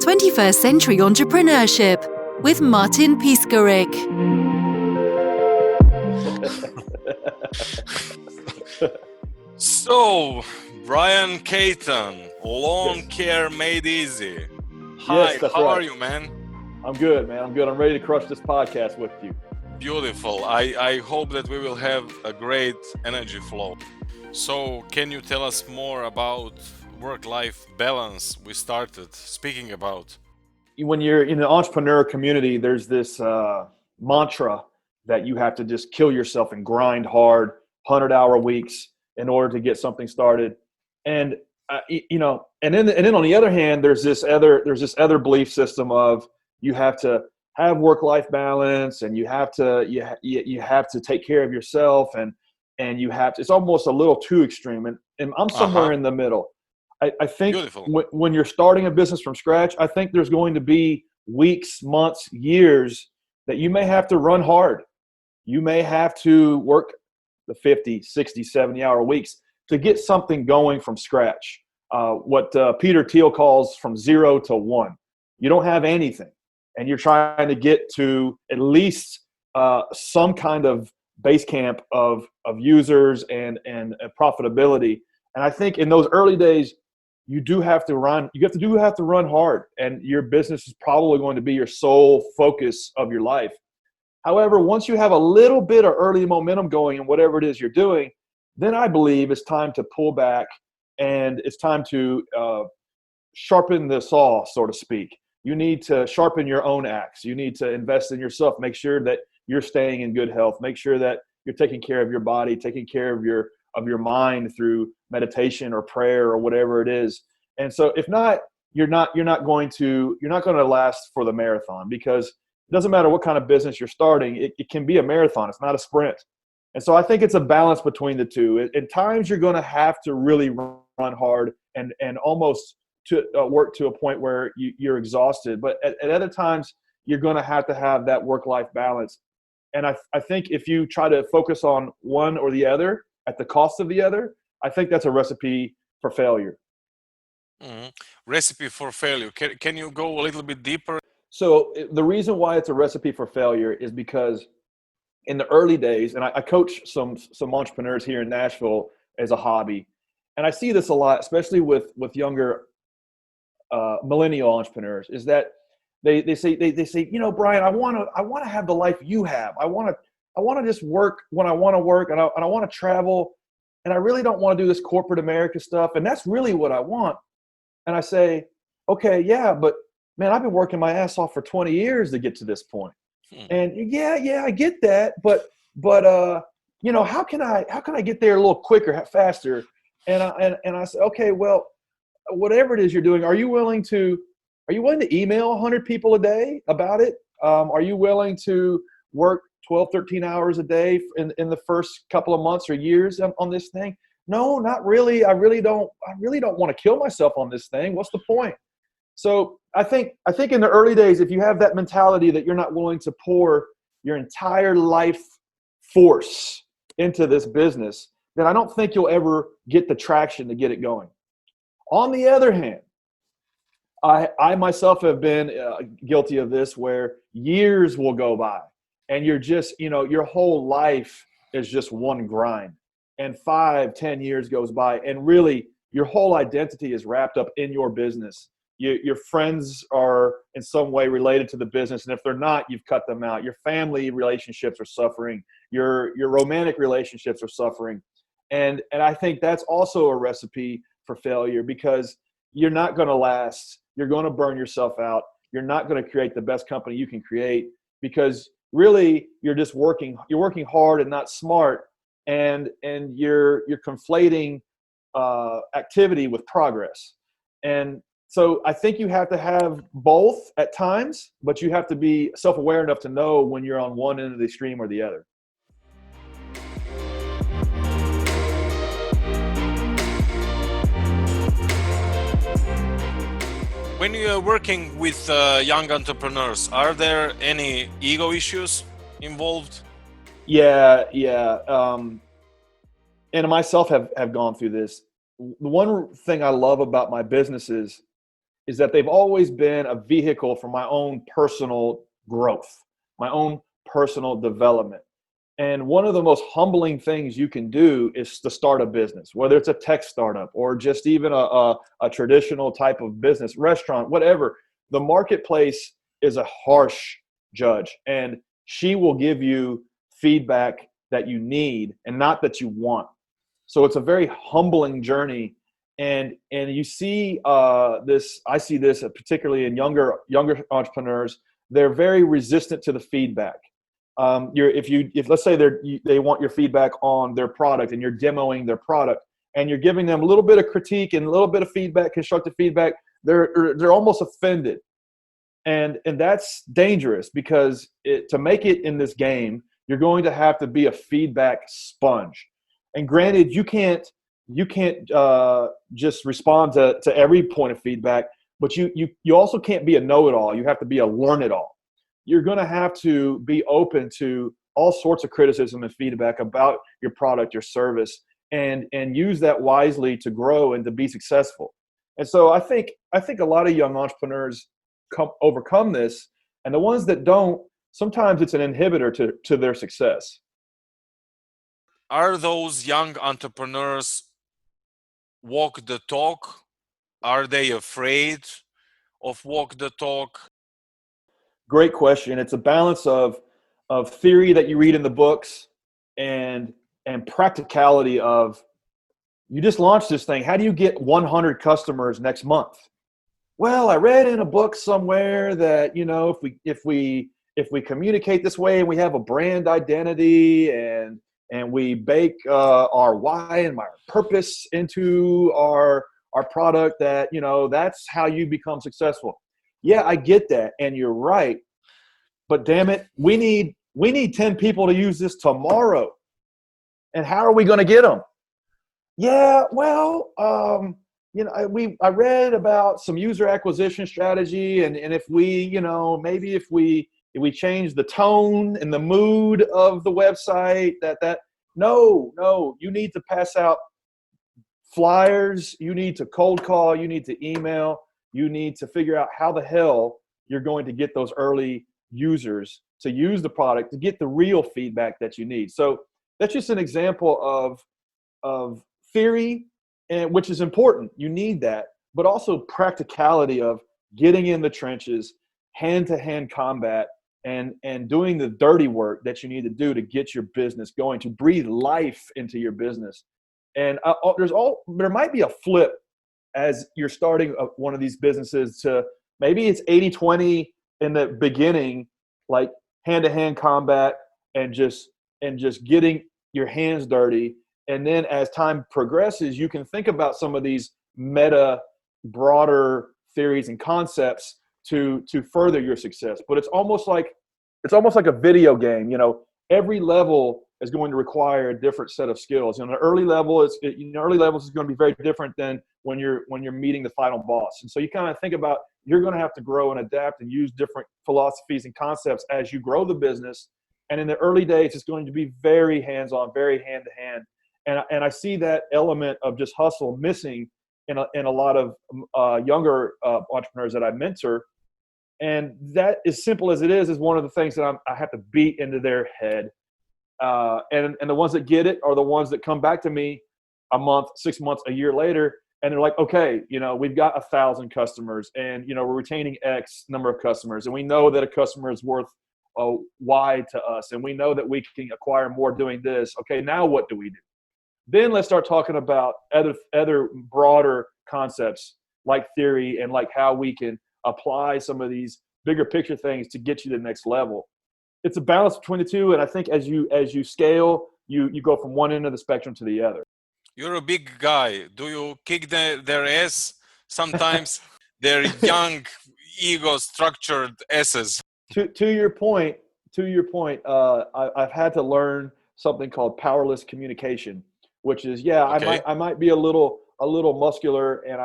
21st Century Entrepreneurship with Martin Piskarik. So, Bryan Clayton, Lawn Care Made Easy. Hi, Yes, that's how right. are you, man? I'm good, man. I'm good. I'm ready to crush this podcast with you. Beautiful. I hope that we will have a great energy flow. So, can you tell us more about work-life balance we started speaking about? When you're in the entrepreneur community, there's this mantra that you have to just kill yourself and grind hard, 100-hour weeks in order to get something started. And and then on the other hand, there's this other belief system of you have to have work-life balance, and you have to take care of yourself, and you have to. It's almost a little too extreme, and I'm somewhere in the middle. I think when you're starting a business from scratch, I think there's going to be weeks, months, years that you may have to run hard. You may have to work the 50, 60, 70-hour weeks to get something going from scratch. What Peter Thiel calls from 0 to 1. You don't have anything, and you're trying to get to at least some kind of base camp of users and profitability. And I think in those early days, you do have to run. You have to run hard, and your business is probably going to be your sole focus of your life. However, once you have a little bit of early momentum going in whatever it is you're doing, then I believe it's time to pull back, and it's time to sharpen the saw, so to speak. You need to sharpen your own axe. You need to invest in yourself. Make sure that you're staying in good health. Make sure that you're taking care of your body, taking care of your mind through meditation or prayer or whatever it is. And so if not, you're not going to last for the marathon, because it doesn't matter what kind of business you're starting. It can be a marathon. It's not a sprint. And so I think it's a balance between the two. At times you're going to have to really run hard and almost to work to a point where you're exhausted. But at other times you're going to have that work-life balance. And I think if you try to focus on one or the other at the cost of the other, I think that's a recipe for failure. Mm-hmm. Recipe for failure. Can you go a little bit deeper? So the reason why it's a recipe for failure is because in the early days, and I coach some entrepreneurs here in Nashville as a hobby, and I see this a lot, especially with younger millennial entrepreneurs, is that they say, Bryan, I want to have the life you have. I want to just work when I want to work, and I want to travel, and I really don't want to do this corporate America stuff, and that's really what I want. And I say, okay, yeah, but man, I've been working my ass off for 20 years to get to this point. And yeah, I get that, but how can I get there a little quicker, faster? And I said, okay, well, whatever it is you're doing, are you willing to email 100 people a day about it? Are you willing to work 12, 13 hours a day in the first couple of months or years on this thing? No, not really. I really don't want to kill myself on this thing. What's the point? So I think in the early days, if you have that mentality that you're not willing to pour your entire life force into this business, then I don't think you'll ever get the traction to get it going. On the other hand, I myself have been guilty of this, where years will go by and you're just, your whole life is just one grind, and 5-10 years goes by, and really your whole identity is wrapped up in your business. Your friends are in some way related to the business, and if they're not, you've cut them out. Your family relationships are suffering. Your romantic relationships are suffering. And I think that's also a recipe for failure, because you're not going to last. You're going to burn yourself out. You're not going to create the best company you can create, because really you're just working hard and not smart, and you're conflating activity with progress. And so I think you have to have both at times, but you have to be self-aware enough to know when you're on one end of the extreme or the other. When you are working with young entrepreneurs, are there any ego issues involved? Yeah. And myself have gone through this. The one thing I love about my businesses is that they've always been a vehicle for my own personal growth, my own personal development. And one of the most humbling things you can do is to start a business, whether it's a tech startup or just even a traditional type of business, restaurant, whatever. The marketplace is a harsh judge, and she will give you feedback that you need and not that you want. So it's a very humbling journey. And you see this, I see this particularly in younger entrepreneurs. They're very resistant to the feedback. If let's say they want your feedback on their product and you're demoing their product and you're giving them a little bit of critique and a little bit of feedback, constructive feedback, they're almost offended. And that's dangerous because to make it in this game, you're going to have to be a feedback sponge. And granted, you can't just respond to every point of feedback, but you also can't be a know-it-all. You have to be a learn-it-all. You're going to have to be open to all sorts of criticism and feedback about your product, your service, and use that wisely to grow and to be successful. And so I think a lot of young entrepreneurs overcome this, and the ones that don't, sometimes it's an inhibitor to their success. Are those young entrepreneurs walk the talk? Are they afraid of walk the talk? Great question. It's a balance of theory that you read in the books and practicality of, you just launched this thing. How do you get 100 customers next month? Well, I read in a book somewhere that, if we communicate this way and we have a brand identity and we bake our why and our purpose into our product, that, that's how you become successful. Yeah, I get that, and you're right. But damn it, we need 10 people to use this tomorrow. And how are we going to get them? Yeah, well, I read about some user acquisition strategy, and if we, maybe if we change the tone and the mood of the website, no, you need to pass out flyers, you need to cold call, you need to email. You need to figure out how the hell you're going to get those early users to use the product, to get the real feedback that you need. So that's just an example of theory, and which is important. You need that, but also practicality of getting in the trenches, hand-to-hand combat, and doing the dirty work that you need to do to get your business going, to breathe life into your business. And there might be a flip as you're starting one of these businesses to maybe it's 80-20 in the beginning, like hand-to-hand combat and just getting your hands dirty. And then as time progresses, you can think about some of these meta, broader theories and concepts to further your success. But it's almost like a video game. Every level is going to require a different set of skills. And the early levels is going to be very different than when you're meeting the final boss. And so you kind of think about, you're going to have to grow and adapt and use different philosophies and concepts as you grow the business. And in the early days, it's going to be very hands-on, very hand-to-hand. And I see that element of just hustle missing in a lot of younger entrepreneurs that I mentor. And that, as simple as it is one of the things that I have to beat into their head. And the ones that get it are the ones that come back to me a month, 6 months, a year later, and they're like, okay, we've got 1,000 customers, and we're retaining X number of customers, and we know that a customer is worth Y to us, and we know that we can acquire more doing this. Okay, now what do we do? Then let's start talking about other broader concepts like theory and like how we can apply some of these bigger picture things to get you to the next level. It's a balance between the two, and I think as you scale, you go from one end of the spectrum to the other. You're a big guy. Do you kick their ass sometimes? They're young, ego-structured asses. To your point, I've had to learn something called powerless communication, which is, okay, I might be a little muscular, and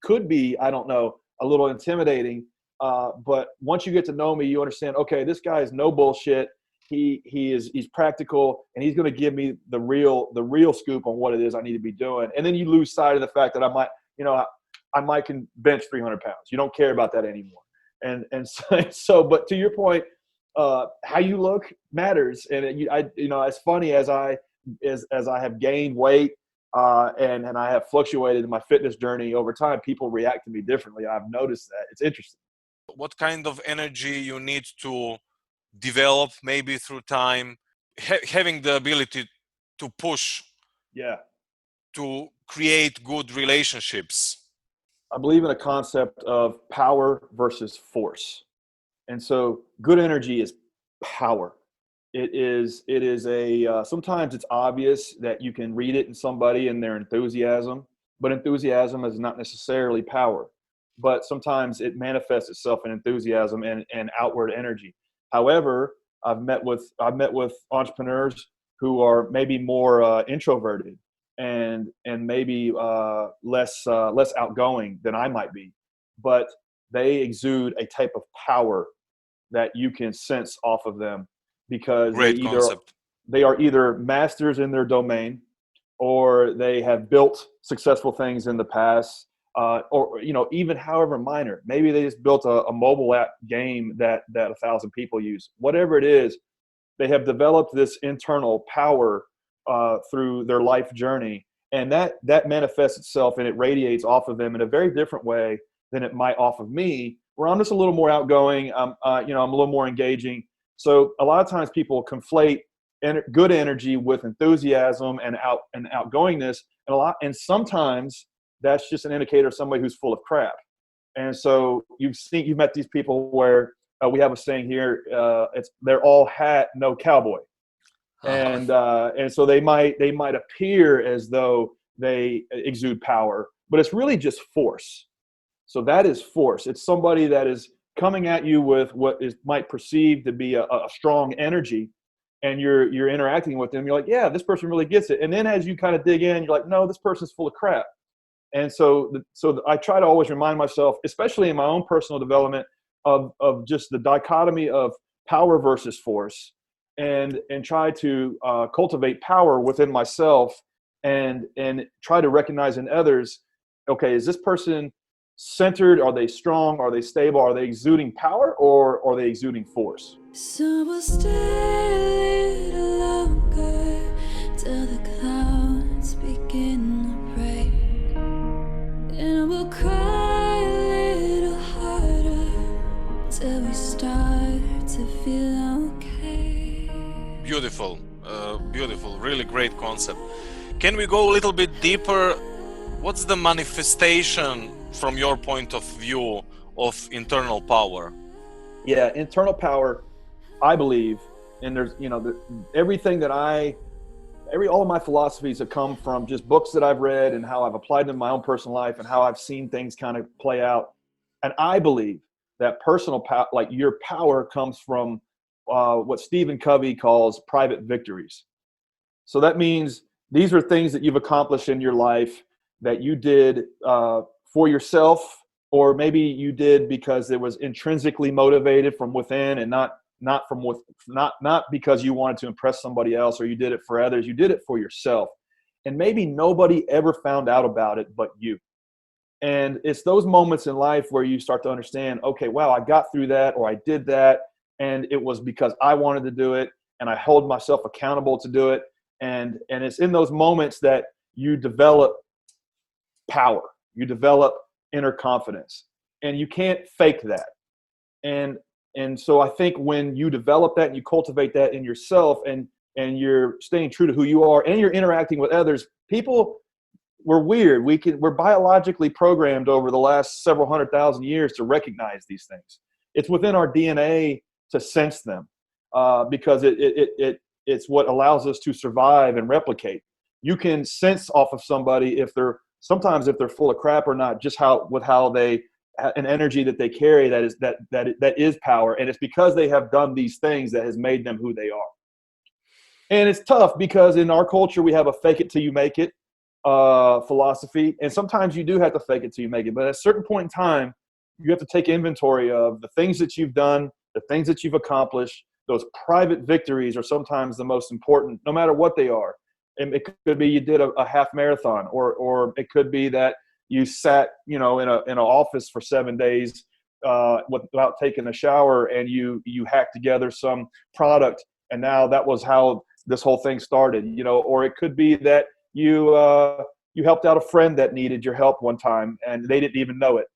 could be, I don't know, a little intimidating. But once you get to know me, you understand, okay, this guy is no bullshit. He's practical, and he's going to give me the real scoop on what it is I need to be doing. And then you lose sight of the fact that I might can bench 300 pounds. You don't care about that anymore. And so but to your point, how you look matters. And it's funny as I have gained weight and I have fluctuated in my fitness journey over time, people react to me differently. I've noticed that. It's interesting. What kind of energy you need to develop maybe through time, having the ability to push, Yeah. to create good relationships? I believe in a concept of power versus force. And so good energy is power. It is sometimes it's obvious that you can read it in somebody and their enthusiasm, but enthusiasm is not necessarily power. But sometimes it manifests itself in enthusiasm and outward energy. However, I've met with entrepreneurs who are maybe more introverted and maybe less outgoing than I might be, but they exude a type of power that you can sense off of them, because Great concept. they are either masters in their domain, or they have built successful things in the past, or even however minor. Maybe they just built a mobile app game that 1,000 people use. Whatever it is, they have developed this internal power through their life journey, and that manifests itself and it radiates off of them in a very different way than it might off of me, where I'm just a little more outgoing. I'm a little more engaging. So a lot of times people conflate good energy with enthusiasm and outgoingness, and sometimes that's just an indicator of somebody who's full of crap. And so you've met these people where we have a saying here: they're all hat, no cowboy. And so they might appear as though they exude power, but it's really just force. So that is force. It's somebody that is coming at you with what might perceive to be a strong energy, and you're interacting with them. You're like, yeah, this person really gets it. And then as you kind of dig in, you're like, no, this person's full of crap. And so I try to always remind myself, especially in my own personal development, of just the dichotomy of power versus force, and try to cultivate power within myself, and try to recognize in others, okay, is this person centered? Are they strong? Are they stable? Are they exuding power, or are they exuding force? So we'll stay a little longer till the clouds begin to break, and we'll cry a little harder till we start to feel okay. Beautiful, beautiful, really great concept. Can we go a little bit deeper? What's the manifestation from your point of view of internal power? Yeah, internal power, I believe, and there's, everything that all of my philosophies have come from just books that I've read and how I've applied them in my own personal life and how I've seen things kind of play out. And I believe that personal power, like your power, comes from what Stephen Covey calls private victories. So that means these are things that you've accomplished in your life that you did for yourself, or maybe you did because it was intrinsically motivated from within, and not because you wanted to impress somebody else, or you did it for others. You did it for yourself, and maybe nobody ever found out about it but you. And it's those moments in life where you start to understand, okay, wow, I got through that, or I did that, and it was because I wanted to do it, and I hold myself accountable to do it. And it's in those moments that you develop power, you develop inner confidence, and you can't fake that. And so I think when you develop that and you cultivate that in yourself, and you're staying true to who you are, and you're interacting with others, we're weird. We're biologically programmed over the last several 100,000 years to recognize these things. It's within our DNA to sense them, because it's what allows us to survive and replicate. You can sense off of somebody if they're full of crap or not, just an energy that they carry that is power, and it's because they have done these things that has made them who they are. And it's tough because in our culture we have a fake it till you make it philosophy, and sometimes you do have to fake it till you make it. But at a certain point in time, you have to take inventory of the things that you've done, the things that you've accomplished. Those private victories are sometimes the most important, no matter what they are. And it could be you did a half marathon, or it could be that you sat, in an office for 7 days without taking a shower, and you hacked together some product, and now that was how this whole thing started. Or it could be that you helped out a friend that needed your help one time, and they didn't even know it.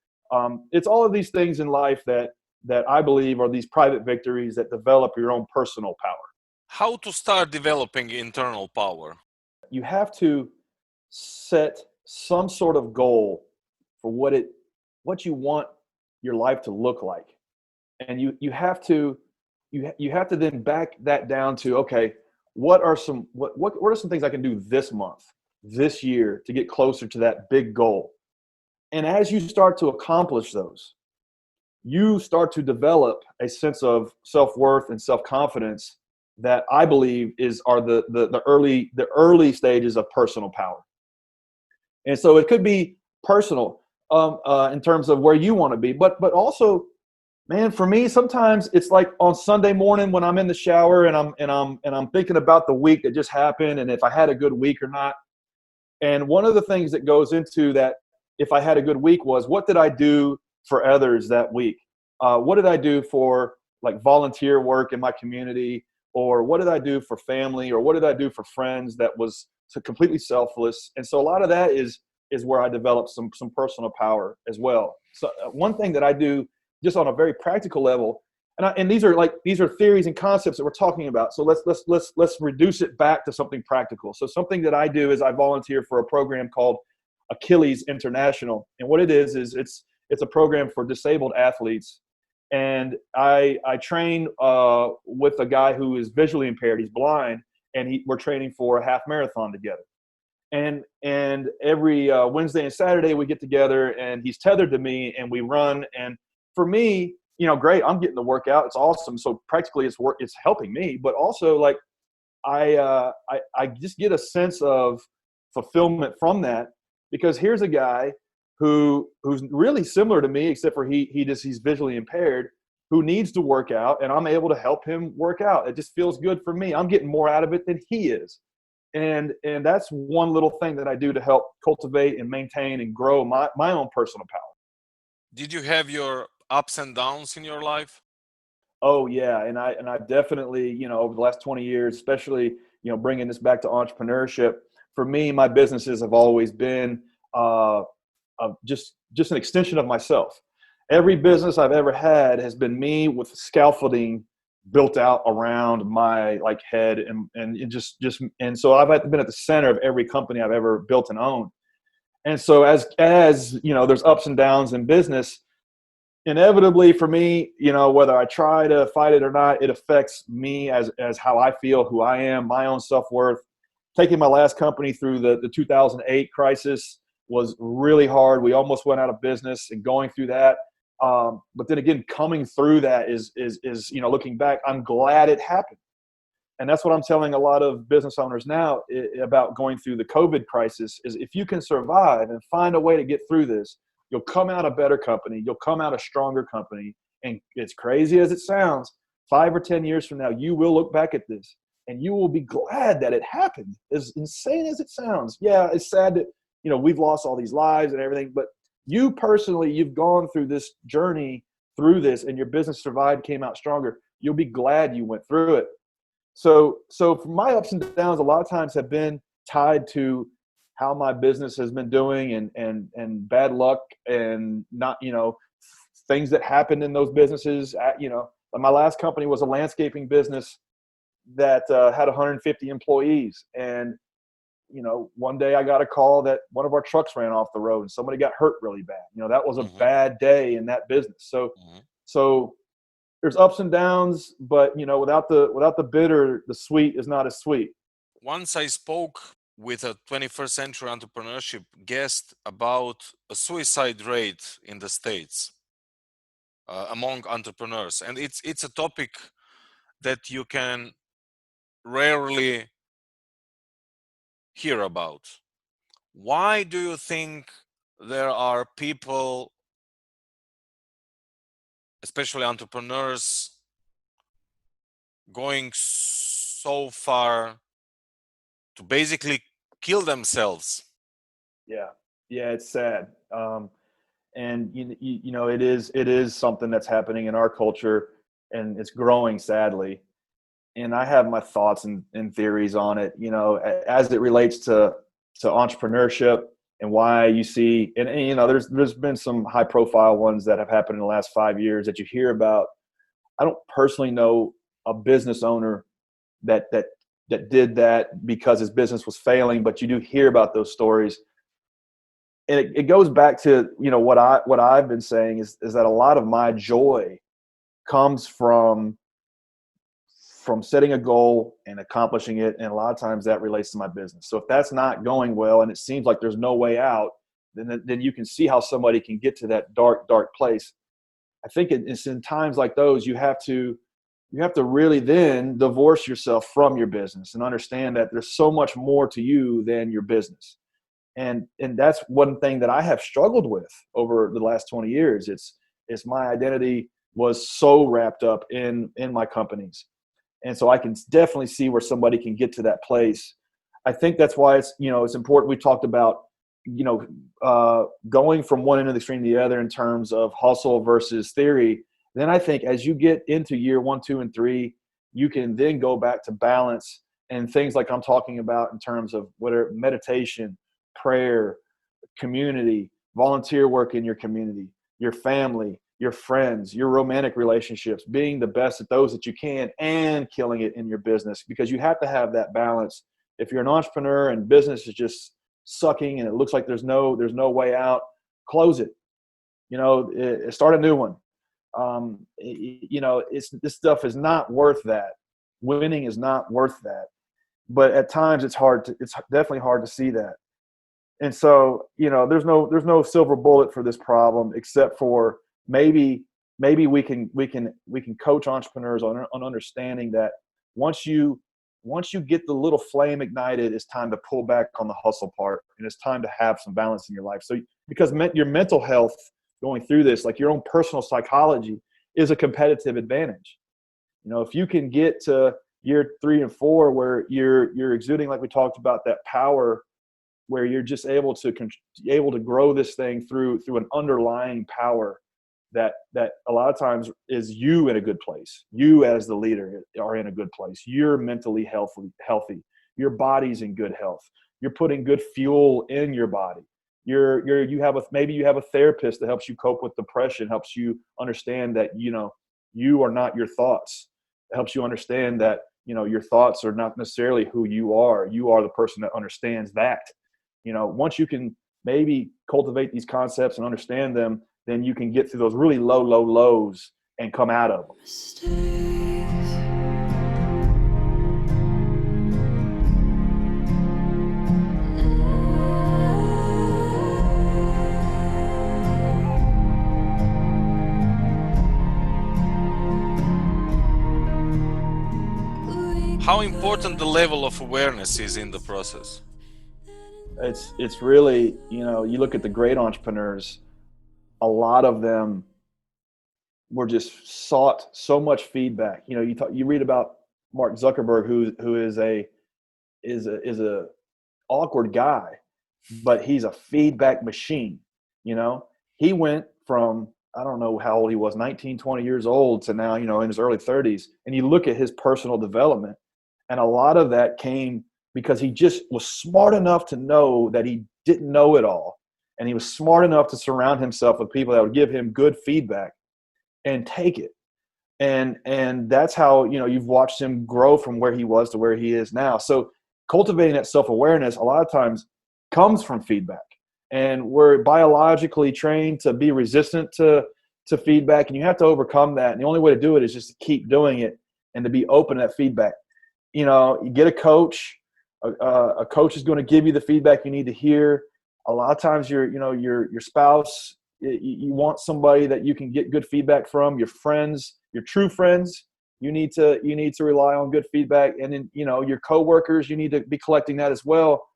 It's all of these things in life that I believe are these private victories that develop your own personal power. How to start developing internal power? You have to set some sort of goal for what you want your life to look like, and you have to then back that down to, okay, what are some things I can do this month, this year, to get closer to that big goal. And as you start to accomplish those, you start to develop a sense of self-worth and self-confidence that I believe are the early stages of personal power. And so it could be personal in terms of where you want to be, but also, man, for me, sometimes it's like on Sunday morning when I'm in the shower and I'm thinking about the week that just happened and if I had a good week or not. And one of the things that goes into that, if I had a good week, was, what did I do for others that week? What did I do for like volunteer work in my community? Or what did I do for family? Or what did I do for friends that was completely selfless? And so a lot of that is where I develop some personal power as well. So one thing that I do just on a very practical level, and these are theories and concepts that we're talking about. So let's reduce it back to something practical. So something that I do is I volunteer for a program called Achilles International, and what it is it's a program for disabled athletes. And I train with a guy who is visually impaired. He's blind, and we're training for a half marathon together. And every Wednesday and Saturday we get together, and he's tethered to me, and we run. And for me, great, I'm getting the workout. It's awesome. So practically it's helping me, but also like I just get a sense of fulfillment from that, because here's a guy who's really similar to me, except for he's visually impaired, who needs to work out, and I'm able to help him work out. It just feels good for me. I'm getting more out of it than he is. And that's one little thing that I do to help cultivate and maintain and grow my own personal power. Did you have your ups and downs in your life? Oh yeah, and I definitely, over the last 20 years, especially, bringing this back to entrepreneurship, for me, my businesses have always been just an extension of myself. Every business I've ever had has been me with scaffolding built out around my head, and so I've been at the center of every company I've ever built and owned. And so as there's ups and downs in business, inevitably for me, whether I try to fight it or not, it affects me as how I feel, who I am, my own self-worth. Taking my last company through the 2008 crisis was really hard. We almost went out of business, and going through that. But then again, coming through that is looking back, I'm glad it happened. And that's what I'm telling a lot of business owners now about going through the COVID crisis, is if you can survive and find a way to get through this, you'll come out a better company. You'll come out a stronger company. And it's crazy as it sounds, 5 or 10 years from now, you will look back at this and you will be glad that it happened. As insane as it sounds. Yeah, it's sad that, we've lost all these lives and everything, but you personally, you've gone through this journey through this, and your business survived, came out stronger. You'll be glad you went through it. So for my ups and downs, a lot of times have been tied to how my business has been doing, and bad luck, and not, things that happened in those businesses. My last company was a landscaping business that had 150 employees. And, one day I got a call that one of our trucks ran off the road and somebody got hurt really bad. That was a bad day in that business. So there's ups and downs, but without the bitter, the sweet is not as sweet. Once I spoke with a 21st century entrepreneurship guest about a suicide rate in the States among entrepreneurs, and it's a topic that you can rarely hear about. Why do you think there are people, especially entrepreneurs, going so far to basically kill themselves? Yeah, it's sad. And it is something that's happening in our culture, and it's growing sadly. And I have my thoughts and theories on it, as it relates to entrepreneurship and why you see, and there's been some high profile ones that have happened in the last 5 years that you hear about. I don't personally know a business owner that did that because his business was failing, but you do hear about those stories. And it goes back to, what I've been saying is that a lot of my joy comes from setting a goal and accomplishing it. And a lot of times that relates to my business. So if that's not going well and it seems like there's no way out, then you can see how somebody can get to that dark, dark place. I think it's in times like those, you have to really then divorce yourself from your business and understand that there's so much more to you than your business. And that's one thing that I have struggled with over the last 20 years. It's my identity was so wrapped up in my companies. And so I can definitely see where somebody can get to that place. I think that's why it's important. We talked about, going from one end of the extreme to the other in terms of hustle versus theory. Then I think as you get into year 1, 2, and 3, you can then go back to balance and things like I'm talking about in terms of whatever meditation, prayer, community, volunteer work in your community, your family, your friends, your romantic relationships, being the best at those that you can and killing it in your business, because you have to have that balance. If you're an entrepreneur and business is just sucking and it looks like there's no way out, close it. Start a new one. This stuff is not worth that. Winning is not worth that. But at times it's definitely hard to see that. And so, there's no silver bullet for this problem, except for maybe we can coach entrepreneurs on understanding that once you get the little flame ignited, it's time to pull back on the hustle part, and it's time to have some balance in your life. So because your mental health going through this, like your own personal psychology, is a competitive advantage. If you can get to year 3 and 4 where you're exuding, like we talked about, that power, where you're just able to grow this thing through an underlying power that a lot of times is you in a good place. You as the leader are in a good place. You're mentally healthy. Your body's in good health. You're putting good fuel in your body. Maybe you have a therapist that helps you cope with depression, helps you understand that you are not your thoughts. It helps you understand that your thoughts are not necessarily who you are. You are the person that understands that. Once you can maybe cultivate these concepts and understand them, then you can get through those really low lows and come out of them. Mistakes. How important the level of awareness is in the process? It's really, you look at the great entrepreneurs, a lot of them were just sought so much feedback. You read about Mark Zuckerberg, who is a awkward guy, but he's a feedback machine. He went from, I don't know how old he was, 19, 20 years old, to now, in his early 30s. And you look at his personal development, and a lot of that came because he just was smart enough to know that he didn't know it all. And he was smart enough to surround himself with people that would give him good feedback and take it. And that's how, you've watched him grow from where he was to where he is now. So cultivating that self-awareness a lot of times comes from feedback. And we're biologically trained to be resistant to feedback, and you have to overcome that. And the only way to do it is just to keep doing it and to be open to that feedback. You get a coach. A coach is going to give you the feedback you need to hear. A lot of times your spouse, you want somebody that you can get good feedback from. Your friends, your true friends, you need to rely on good feedback. And then, your coworkers, you need to be collecting that as well.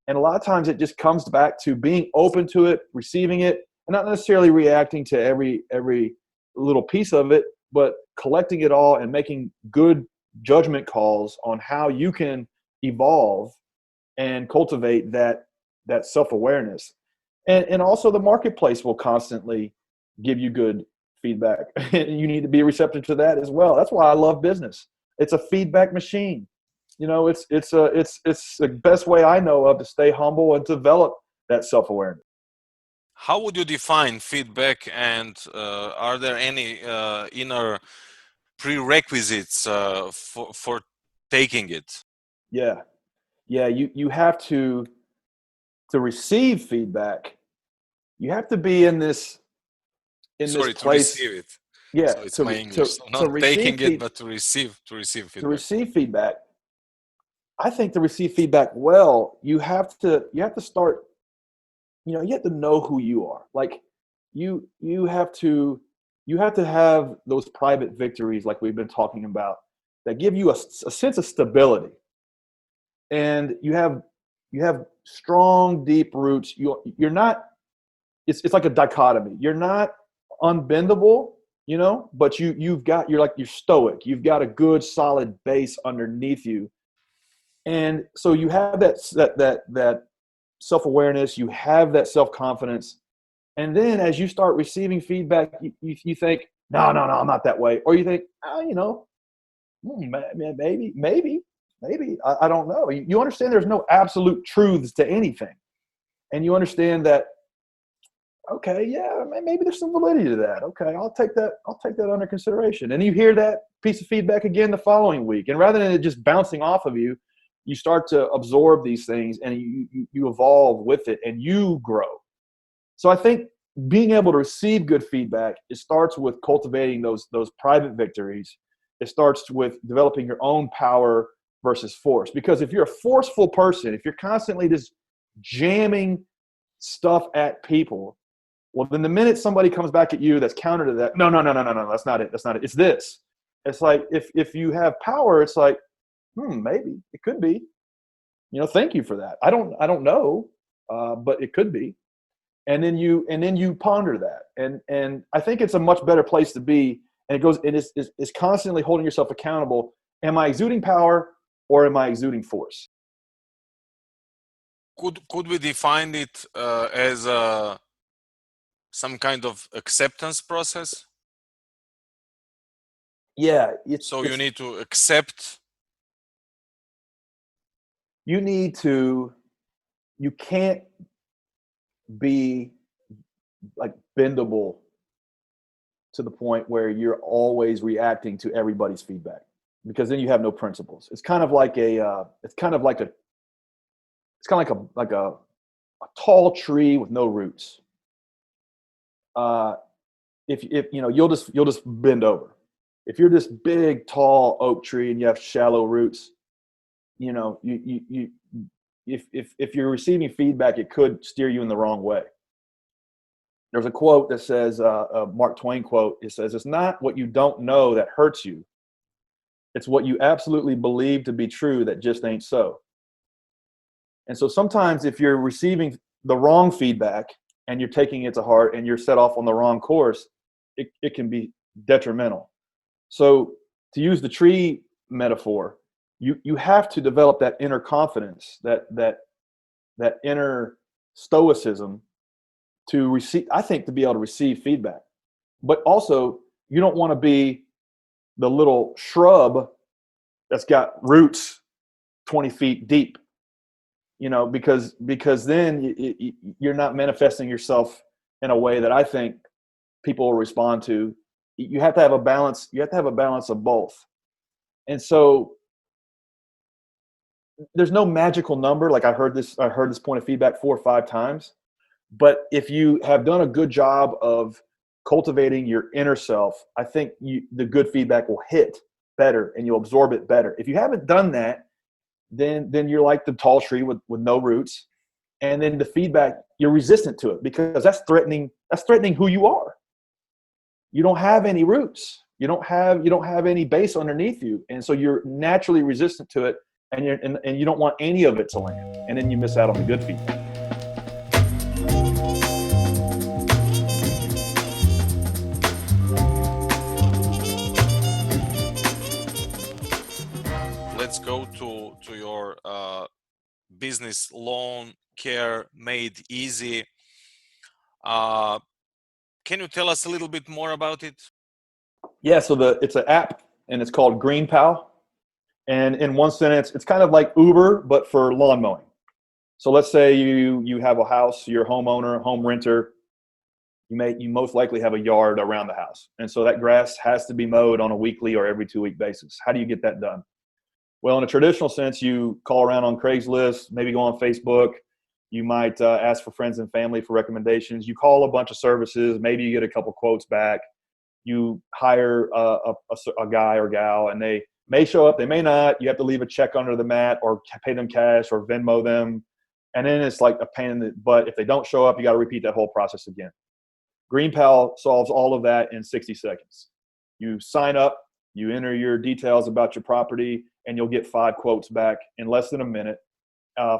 And a lot of times it just comes back to being open to it, receiving it, and not necessarily reacting to every little piece of it, but collecting it all and making good judgment calls on how you can evolve and cultivate that self-awareness. And also the marketplace will constantly give you good feedback, and you need to be receptive to that as well. That's why I love business. It's a feedback machine. It's the best way I know of to stay humble and develop that self-awareness. How would you define feedback, and are there any inner prerequisites for taking it? Yeah. You have to receive feedback. You have to be in this Sorry, to place. receive it. Yeah, So it's my English. So to not taking receive it, but to receive to feedback. receive feedback. I think to receive feedback well, you have to start. You have to know who you are. Like you have to have those private victories, like we've been talking about, that give you a sense of stability. And you have strong, deep roots. You're not. It's like a dichotomy. You're not unbendable, but you're stoic. You've got a good, solid base underneath you, and so you have that self-awareness. You have that self-confidence, and then as you start receiving feedback, you think, no, I'm not that way, or you think, maybe. I don't know. You understand there's no absolute truths to anything. And you understand that, okay, yeah, maybe there's some validity to that. Okay, I'll take that under consideration. And you hear that piece of feedback again the following week. And rather than it just bouncing off of you, you start to absorb these things, and you evolve with it, and you grow. So I think being able to receive good feedback, it starts with cultivating those private victories. It starts with developing your own power versus force. Because if you're a forceful person, if you're constantly just jamming stuff at people, well, then the minute somebody comes back at you that's counter to that, no, that's not it. It's this. It's like if you have power, it's like, maybe it could be. Thank you for that. I don't know, but it could be. And then you ponder that, and I think it's a much better place to be. And it's constantly holding yourself accountable. Am I exuding power, or am I exuding force? Could we define it as some kind of acceptance process? Yeah. You need to accept. You can't be like bendable to the point where you're always reacting to everybody's feedback, because then you have no principles. It's kind of like a tall tree with no roots. If you'll just bend over. If you're this big, tall oak tree and you have shallow roots, if you're receiving feedback, it could steer you in the wrong way. There's a quote that says, a Mark Twain quote. It says, "It's not what you don't know that hurts you. It's what you absolutely believe to be true that just ain't so." And so sometimes if you're receiving the wrong feedback and you're taking it to heart and you're set off on the wrong course, it can be detrimental. So to use the tree metaphor, you have to develop that inner confidence, that inner stoicism to receive, I think, to be able to receive feedback. But also, you don't want to be the little shrub that's got roots 20 feet deep, because then you're not manifesting yourself in a way that I think people will respond to. You have to have a balance. You have to have a balance of both. And so there's no magical number. Like I heard this point of feedback 4 or 5 times. But if you have done a good job of cultivating your inner self, I think the good feedback will hit better and you'll absorb it better. If you haven't done that, then you're like the tall tree with no roots. And then the feedback, you're resistant to it because that's threatening who you are. You don't have any roots. You don't have any base underneath you. And so you're naturally resistant to it, and you don't want any of it to land. And then you miss out on the good feedback. Let's go to your business loan care made easy. Can you tell us a little bit more about it? Yeah, so it's an app, and it's called GreenPal. And in one sentence, it's kind of like Uber, but for lawn mowing. So let's say you have a house, you're a homeowner, home renter. You most likely have a yard around the house. And so that grass has to be mowed on a weekly or every 2-week basis. How do you get that done? Well, in a traditional sense, you call around on Craigslist, maybe go on Facebook. You might ask for friends and family for recommendations. You call a bunch of services. Maybe you get a couple quotes back. You hire a guy or gal, and they may show up. They may not. You have to leave a check under the mat or pay them cash or Venmo them. And then it's like a pain in the butt. If they don't show up, you got to repeat that whole process again. GreenPal solves all of that in 60 seconds. You sign up, you enter your details about your property, and you'll get 5 quotes back in less than a minute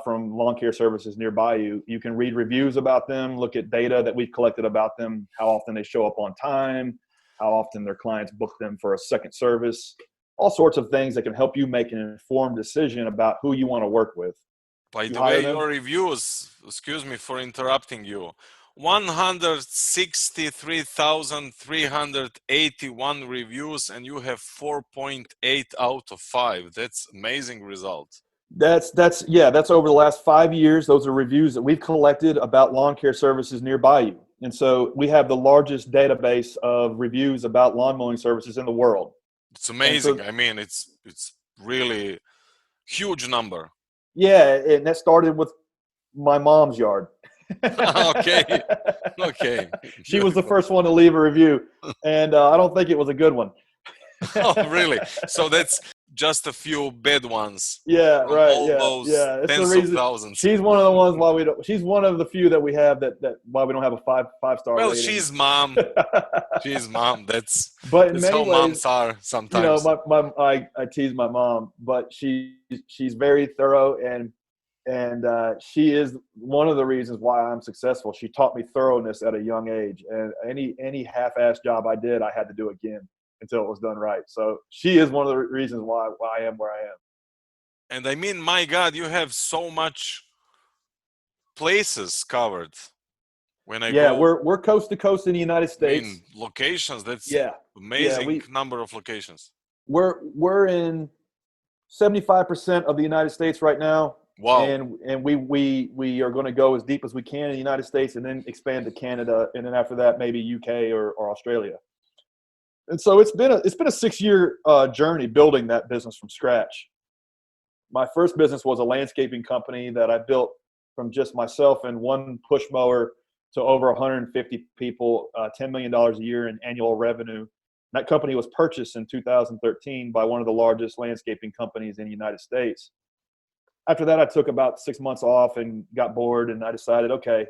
from lawn care services nearby you. You can read reviews about them, look at data that we've collected about them, how often they show up on time, how often their clients book them for a second service, all sorts of things that can help you make an informed decision about who you want to work with. By the way, your reviews, excuse me for interrupting you, 163,381 reviews, and you have 4.8 out of 5. That's amazing result. That's over the last 5 years. Those are reviews that we've collected about lawn care services nearby you. And so we have the largest database of reviews about lawn mowing services in the world. It's amazing. So, I mean, it's really huge number. Yeah, and that started with my mom's yard. Okay. She was the first one to leave a review, and I don't think it was a good one. Oh, really? So that's just a few bad ones. Yeah, right. Yeah. It's tens of thousands. She's one of the ones why we don't. She's one of the few that we have that why we don't have a five-star. Well, rating. she's mom. She's mom. That's ways, how moms are sometimes. You know, I tease my mom, but she's very thorough and she is one of the reasons why I'm successful. She taught me thoroughness at a young age, and any half-assed job I did, I had to do again until it was done right. So she is one of the reasons why I am where I am. And I mean, my God, you have so much places covered. When I go, we're coast to coast in the United States. I mean, locations. That's amazing number of locations. We're in 75% of the United States right now. Wow. And we are going to go as deep as we can in the United States, and then expand to Canada, and then after that maybe UK or Australia. And so it's been a 6-year journey building that business from scratch. My first business was a landscaping company that I built from just myself and one push mower to over 150 people, $10 million a year in annual revenue. That company was purchased in 2013 by one of the largest landscaping companies in the United States. After that, I took about 6 months off and got bored, and I decided, okay,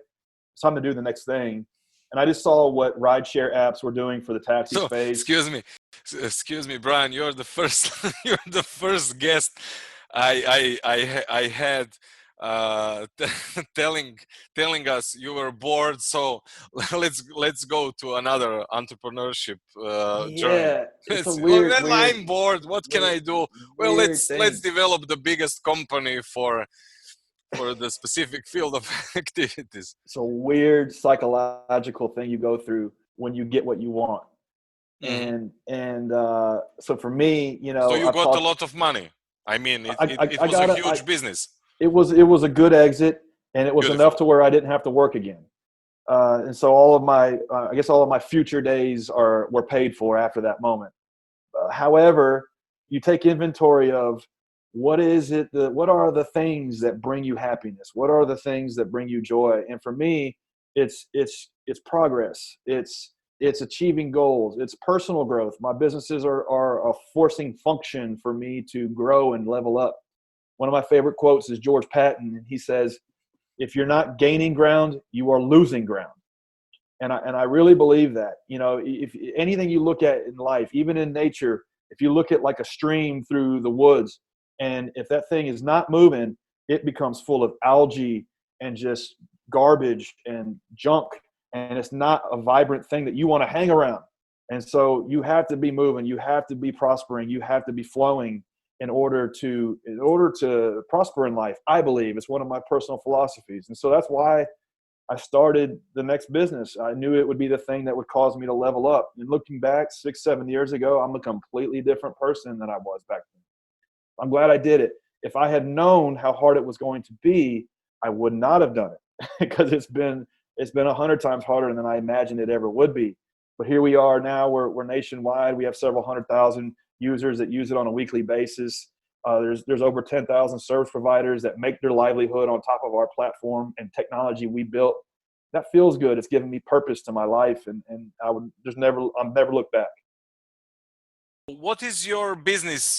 it's time to do the next thing. And I just saw what rideshare apps were doing for the taxi space. Excuse me, Bryan. You're the first. You're the first guest I had telling us you were bored. So let's go to another entrepreneurship journey. It's a weird. I'm bored. What can I do? Well, let's develop the biggest company for the specific field of activities. It's a weird psychological thing you go through when you get what you want. And so for me, you know, so you got a lot of money. I mean, it was a huge business. It was a good exit, and it was enough to where I didn't have to work again. And so all of my future days were paid for after that moment. However, you take inventory of what are the things that bring you happiness? What are the things that bring you joy? And for me, it's progress. It's achieving goals. It's personal growth. My businesses are a forcing function for me to grow and level up. One of my favorite quotes is George Patton, and he says, "If you're not gaining ground, you are losing ground." And I really believe that. You know, if anything you look at in life, even in nature, if you look at like a stream through the woods, and if that thing is not moving, it becomes full of algae and just garbage and junk. And it's not a vibrant thing that you want to hang around. And so you have to be moving. You have to be prospering. You have to be flowing in order to prosper in life. I believe it's one of my personal philosophies. And so that's why I started the next business. I knew it would be the thing that would cause me to level up. And looking back 6-7 years ago, I'm a completely different person than I was back then. I'm glad I did it. If I had known how hard it was going to be, I would not have done it because it's been 100 times harder than I imagined it ever would be. But here we are now. We're nationwide. We have several 100,000 users that use it on a weekly basis. There's over 10,000 service providers that make their livelihood on top of our platform and technology we built. That feels good. It's given me purpose to my life, and I'll never look back. What is your business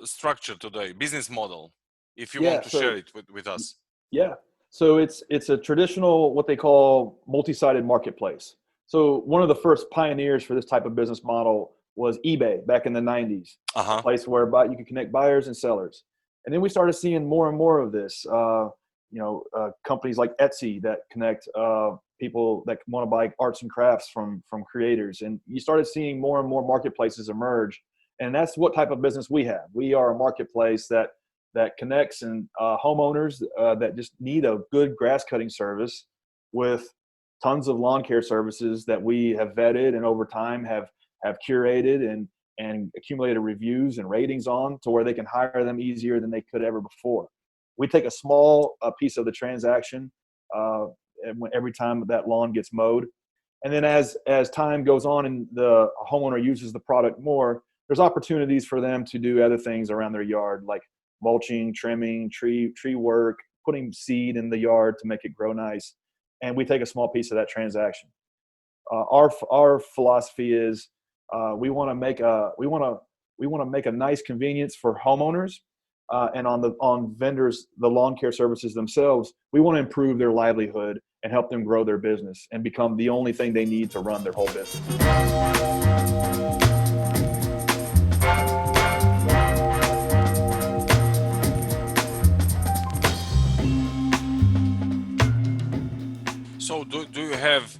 structure today, business model, if you Yeah, want to so share it with us? Yeah. So it's a traditional, what they call multi-sided marketplace. So one of the first pioneers for this type of business model was eBay back in the 90s, a place where you could connect buyers and sellers. And then we started seeing more and more of this, companies like Etsy that connect people that want to buy arts and crafts from creators. And you started seeing more and more marketplaces emerge. And that's what type of business we have. We are a marketplace that connects and homeowners that just need a good grass cutting service with tons of lawn care services that we have vetted and over time have curated and accumulated reviews and ratings on to where they can hire them easier than they could ever before. We take a small piece of the transaction every time that lawn gets mowed. And then as time goes on and the homeowner uses the product more, there's opportunities for them to do other things around their yard, like mulching, trimming, tree work, putting seed in the yard to make it grow nice. And we take a small piece of that transaction. Our philosophy is we want to make a nice convenience for homeowners, and on vendors, the lawn care services themselves. We want to improve their livelihood and help them grow their business and become the only thing they need to run their whole business. So do you have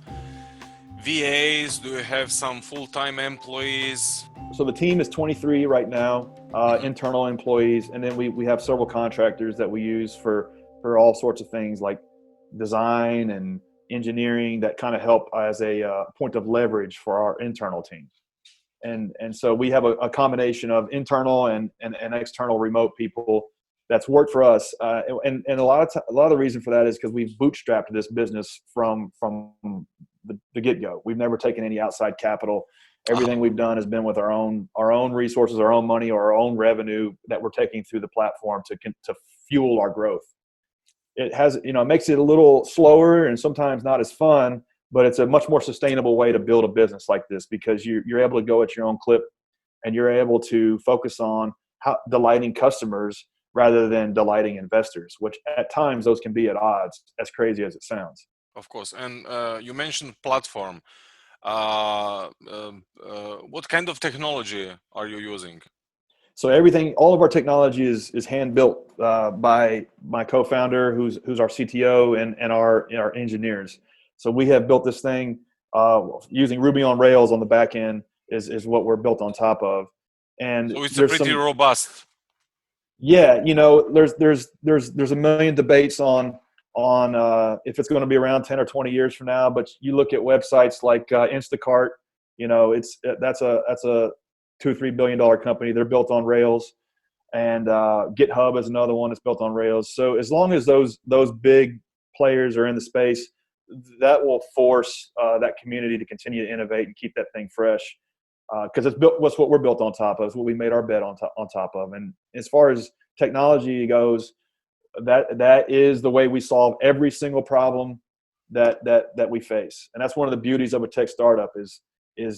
VAs? Do you have some full-time employees? So the team is 23 right now, internal employees, and then we have several contractors that we use for all sorts of things like design and engineering that kind of help as a point of leverage for our internal team. And so we have a combination of internal and external remote people that's worked for us. And a lot of the reason for that is because we've bootstrapped this business from the get-go. We've never taken any outside capital. Everything we've done has been with our own resources, our own money, or our own revenue that we're taking through the platform to fuel our growth. It has, it makes it a little slower and sometimes not as fun, but it's a much more sustainable way to build a business like this because you're able to go at your own clip and you're able to focus on delighting customers rather than delighting investors, which at times those can be at odds, as crazy as it sounds. Of course. And you mentioned platform. What kind of technology are you using? So all of our technology is hand built by my co-founder, who's our CTO, and our engineers. So we have built this thing using Ruby on Rails on the back end is what we're built on top of. And so it's pretty robust. Yeah, there's a million debates on if it's going to be around 10 or 20 years from now. But you look at websites like Instacart, that's a $2-3 billion company. They're built on Rails, and GitHub is another one that's built on Rails. So as long as those big players are in the space, that will force that community to continue to innovate and keep that thing fresh. Because it's built. What's what we're built on top of. It's what we made our bet on top of. And as far as technology goes, that is the way we solve every single problem that we face. And that's one of the beauties of a tech startup is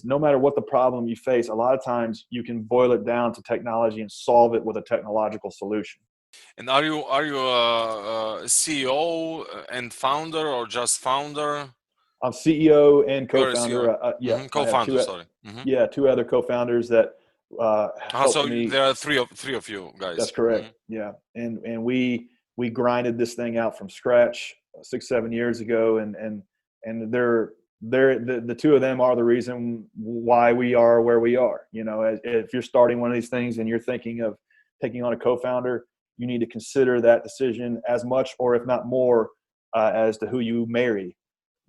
no matter what the problem you face, a lot of times you can boil it down to technology and solve it with a technological solution. And are you a CEO and founder or just founder? I'm CEO and co-founder. Co-founder. Sorry. Yeah, two other co-founders that helped me. There are three of you guys. That's correct. Yeah, and we grinded this thing out from scratch 6-7 years ago, and they're the two of them are the reason why we are where we are. If you're starting one of these things and you're thinking of taking on a co-founder, you need to consider that decision as much, or if not more, as to who you marry,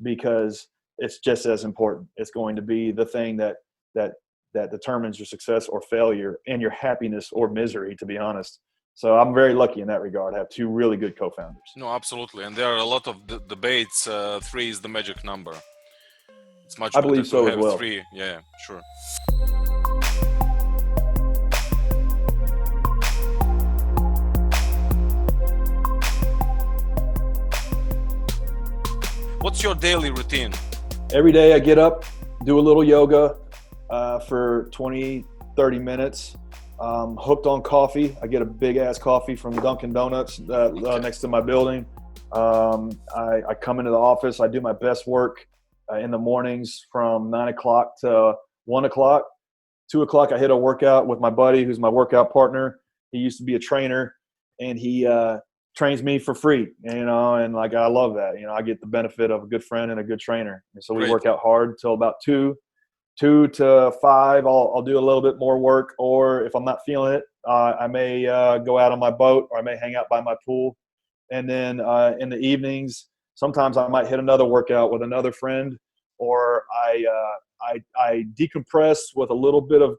because it's just as important. It's going to be the thing that determines your success or failure and your happiness or misery, to be honest. So I'm very lucky in that regard. I have two really good co-founders. No, absolutely. And there are a lot of debates. 3 is the magic number. It's much I better believe to so have as well. 3. Yeah, sure. What's your daily routine? Every day I get up, do a little yoga for 20, 30 minutes. Hooked on coffee. I get a big ass coffee from Dunkin' Donuts next to my building. I come into the office. I do my best work in the mornings from 9 o'clock to 1 o'clock. 2 o'clock, I hit a workout with my buddy who's my workout partner. He used to be a trainer, and he trains me for free, and like, I love that. I get the benefit of a good friend and a good trainer. And so we Great. work out hard till about 2 to 5. I'll do a little bit more work, or if I'm not feeling it, I may go out on my boat, or I may hang out by my pool. And then in the evenings, sometimes I might hit another workout with another friend, or I decompress with a little bit of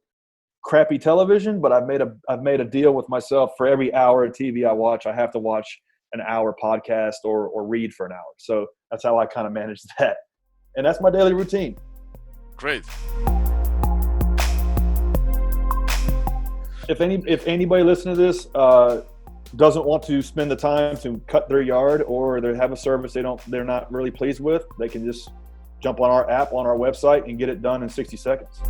crappy television. But I've made a deal with myself: for every hour of TV I watch, I have to watch an hour podcast or read for an hour. So that's how I kind of manage that, and that's my daily routine. Great. If anybody listening to this doesn't want to spend the time to cut their yard, or they have a service they're not really pleased with, they can just jump on our app on our website and get it done in 60 seconds.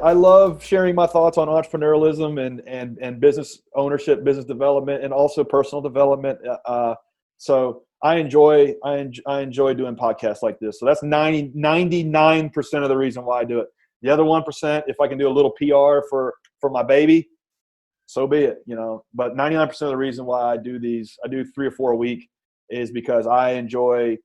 I love sharing my thoughts on entrepreneurialism and business ownership, business development, and also personal development. So I enjoy doing podcasts like this. So that's 99% of the reason why I do it. The other 1%, if I can do a little PR for my baby, so be it, But 99% of the reason why I do 3 or 4 a week, is because I enjoy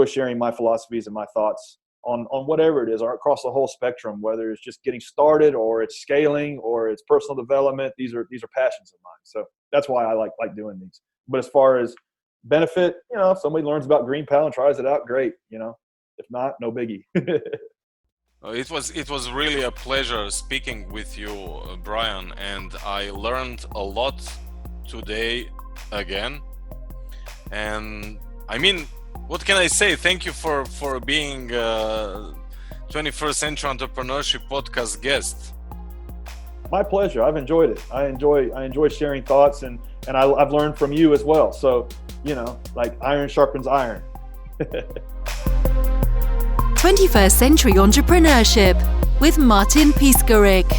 sharing my philosophies and my thoughts on whatever it is, or across the whole spectrum, whether it's just getting started, or it's scaling, or it's personal development. These are passions of mine. So that's why I like doing these. But as far as benefit, if somebody learns about GreenPal and tries it out, great. If not, no biggie. It was really a pleasure speaking with you, Bryan, and I learned a lot today again. And I mean, what can I say? Thank you for being 21st Century Entrepreneurship Podcast guest. My pleasure. I've enjoyed it. I enjoy sharing thoughts, and I've learned from you as well. So, like iron sharpens iron. 21st Century Entrepreneurship with Martin Piskarik.